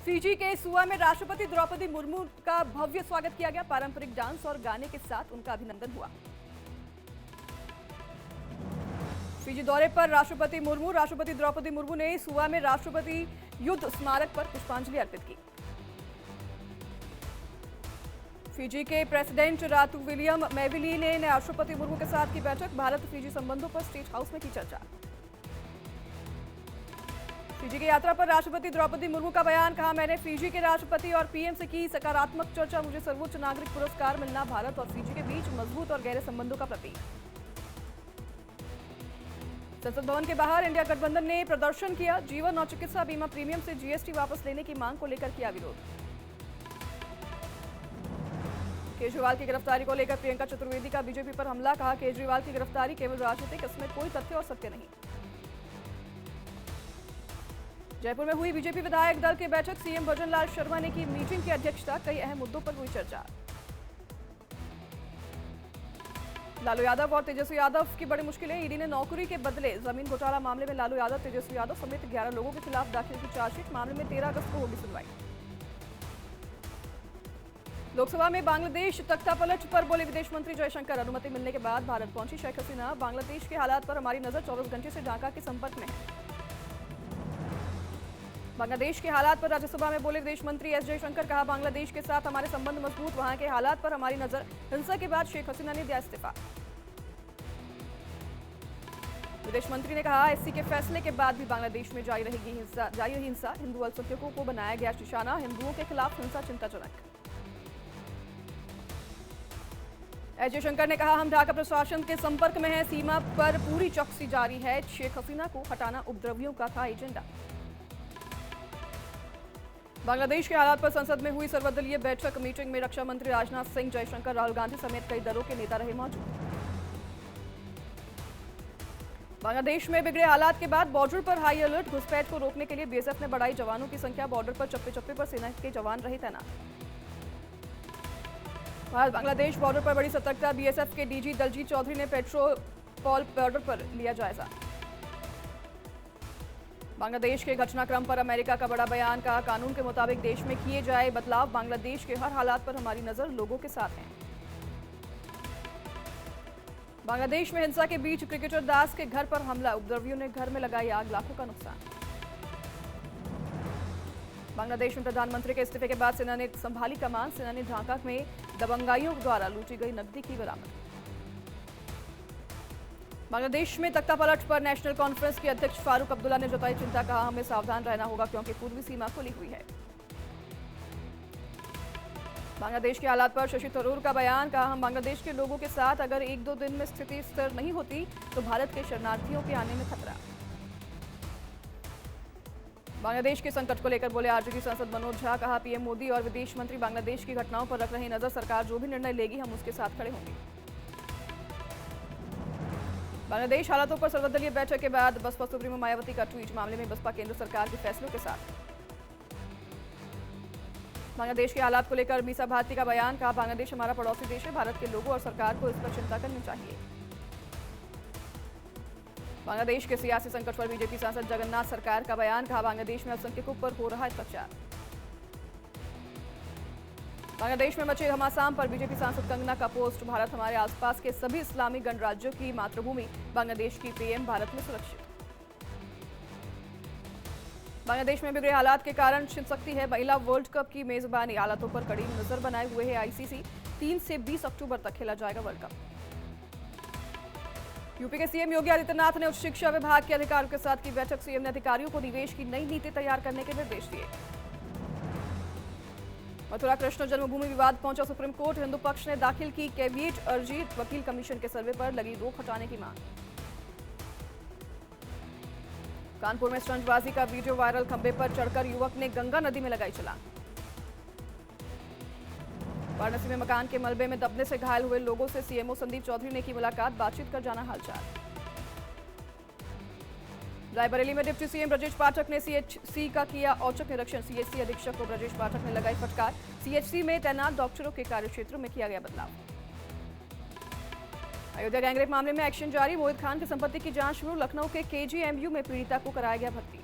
Fiji के सुआ में राष्ट्रपति द्रौपदी मुर्मू का भव्य स्वागत किया गया। पारंपरिक डांस और गाने के साथ उनका अभिनंदन हुआ। फिजी दौरे पर राष्ट्रपति द्रौपदी मुर्मू ने सुआ में राष्ट्रपति युद्ध स्मारक पर पुष्पांजलि अर्पित की। फिजी के प्रेसिडेंट रातू विलियम मेविली ने राष्ट्रपति मुर्मू के साथ की बैठक। भारत फिजी संबंधों पर स्टेट हाउस में की चर्चा। फिजी की यात्रा पर राष्ट्रपति द्रौपदी मुर्मू का बयान। कहा, मैंने फिजी के राष्ट्रपति और पीएम से की सकारात्मक चर्चा। मुझे सर्वोच्च नागरिक पुरस्कार मिलना भारत और फिजी के बीच मजबूत और गहरे संबंधों का प्रतीक। संसद भवन के बाहर इंडिया गठबंधन ने प्रदर्शन किया। जीवन और चिकित्सा बीमा प्रीमियम से जीएसटी वापस लेने की मांग को लेकर किया विरोध। केजरीवाल की गिरफ्तारी को लेकर प्रियंका चतुर्वेदी का बीजेपी पर हमला। कहा, केजरीवाल की गिरफ्तारी केवल राजनीतिक, इसमें कोई तथ्य और सत्य नहीं। जयपुर में हुई बीजेपी विधायक दल की बैठक। सीएम भजनलाल शर्मा ने की मीटिंग की अध्यक्षता। कई अहम मुद्दों पर हुई चर्चा। लालू यादव और तेजस्वी यादव की बड़ी मुश्किलें। ईडी ने नौकरी के बदले जमीन घोटाला मामले में लालू यादव, तेजस्वी यादव समेत 11 लोगों के खिलाफ दाखिल की चार्जशीट। मामले में 13 अगस्त को होगी सुनवाई। लोकसभा में बांग्लादेश तख्तापलट पर बोले विदेश मंत्री जयशंकर। अनुमति मिलने के बाद भारत पहुंची शेख हसीना। बांग्लादेश के हालात पर हमारी नजर, 24 घंटे से ढाका के संपर्क में है। बांग्लादेश के हालात पर राज्यसभा में बोले विदेश मंत्री एस जयशंकर। कहा, बांग्लादेश के साथ हमारे संबंध मजबूत, वहां के हालात पर हमारी नजर। हिंसा के बाद शेख हसीना ने दिया इस्तीफा। विदेश मंत्री ने कहा, एससी के फैसले के बाद भी बांग्लादेश में जारी रही हिंसा। हिंदू अल्पसंख्यकों को बनाया गया निशाना। हिंदुओं के खिलाफ हिंसा चिंताजनक। एस जयशंकर ने कहा, हम ढाका प्रशासन के संपर्क में हैं। सीमा पर पूरी चौकसी जारी है। शेख हसीना को हटाना उपद्रवियों का था एजेंडा। बांग्लादेश के हालात पर संसद में हुई सर्वदलीय बैठक। मीटिंग में रक्षा मंत्री राजनाथ सिंह, जयशंकर, राहुल गांधी समेत कई दलों के नेता रहे मौजूद। बांग्लादेश में बिगड़े हालात के बाद बॉर्डर पर हाई अलर्ट। घुसपैठ को रोकने के लिए बीएसएफ ने बढ़ाई जवानों की संख्या। बॉर्डर पर चप्पे चप्पे पर सेना के जवान रहे तैनात। भारत बांग्लादेश बॉर्डर पर बड़ी सतर्कता। बीएसएफ के डीजी दलजीत चौधरी ने पेट्रोल बॉर्डर पर लिया जायजा। बांग्लादेश के घटनाक्रम पर अमेरिका का बड़ा बयान। कहा, कानून के मुताबिक देश में किए जाए बदलाव। बांग्लादेश के हर हालात पर हमारी नजर, लोगों के साथ है। बांग्लादेश में हिंसा के बीच क्रिकेटर दास के घर पर हमला। उपद्रवियों ने घर में लगाई आग, लाखों का नुकसान। बांग्लादेश में प्रधानमंत्री के इस्तीफे के बाद सेना ने संभाली कमान। सेना ने ढाका में दबंगाइयों द्वारा लूटी गई नकदी की बरामद। बांग्लादेश में तख्तापलट पर नेशनल कॉन्फ्रेंस के अध्यक्ष फारूक अब्दुल्ला ने जताई चिंता। कहा, हमें सावधान रहना होगा क्योंकि पूर्वी सीमा खुली हुई है। बांग्लादेश के हालात पर शशि थरूर का बयान। कहा, हम बांग्लादेश के लोगों के साथ, अगर 1-2 दिन में स्थिति स्थिर नहीं होती तो भारत के शरणार्थियों के आने में खतरा। बांग्लादेश के संकट को लेकर बोले आरजेडी सांसद मनोज झा। कहा, पीएम मोदी और विदेश मंत्री बांग्लादेश की घटनाओं पर रख रहे नजर। सरकार जो भी निर्णय लेगी हम उसके साथ खड़े होंगे। बांग्लादेश हालातों पर सर्वदलीय बैठक के बाद बसपा सुप्रीमो मायावती का ट्वीट। मामले में बसपा केंद्र सरकार के फैसलों के साथ। बांग्लादेश के हालात को लेकर मीसा भारती का बयान। कहा, बांग्लादेश हमारा पड़ोसी देश है। भारत के लोगों और सरकार को इस पर चिंता करनी चाहिए। बांग्लादेश के सियासी संकट पर बीजेपी सांसद जगन्नाथ सरकार का बयान। कहा, बांग्लादेश में अल्पसंख्यकों पर हो रहा अत्याचार। बांग्लादेश में मचे घमासान पर बीजेपी सांसद कंगना का पोस्ट। भारत हमारे आसपास के सभी इस्लामी गणराज्यों की मातृभूमि। बांग्लादेश की पीएम, भारत में सुरक्षित। बांग्लादेश में बिगड़े हालात के कारण छिन सकती है महिला वर्ल्ड कप की मेजबानी। हालातों पर कड़ी नजर बनाए हुए है आईसीसी। 3 से 20 अक्टूबर तक खेला जाएगा वर्ल्ड कप। यूपी के सीएम योगी आदित्यनाथ ने उच्च शिक्षा विभाग के अधिकारियों के साथ की बैठक। सीएम ने अधिकारियों को निवेश की नई नीति तैयार करने के निर्देश दिए। मथुरा कृष्ण जन्मभूमि विवाद पहुंचा सुप्रीम कोर्ट। हिंदू पक्ष ने दाखिल की कैविएट अर्जी। वकील कमीशन के सर्वे पर लगी रोक हटाने की मांग। कानपुर में स्टंटबाजी का वीडियो वायरल। खंबे पर चढ़कर युवक ने गंगा नदी में लगाई छलांग। वाराणसी में मकान के मलबे में दबने से घायल हुए लोगों से सीएमओ संदीप चौधरी ने की मुलाकात। बातचीत कर जाना हालचाल। रायबरेली में डिप्टी सीएम ब्रजेश पाठक ने सीएचसी का किया औचक निरीक्षण। सीएचसी अधीक्षक को ब्रजेश पाठक ने लगाई फटकार। सीएचसी में तैनात डॉक्टरों के कार्यक्षेत्रों में किया गया बदलाव। अयोध्या गैंगरेप मामले में एक्शन जारी। मोहित खान की संपत्ति की जांच शुरू। लखनऊ के केजीएमयू में पीड़िता को कराया गया भर्ती।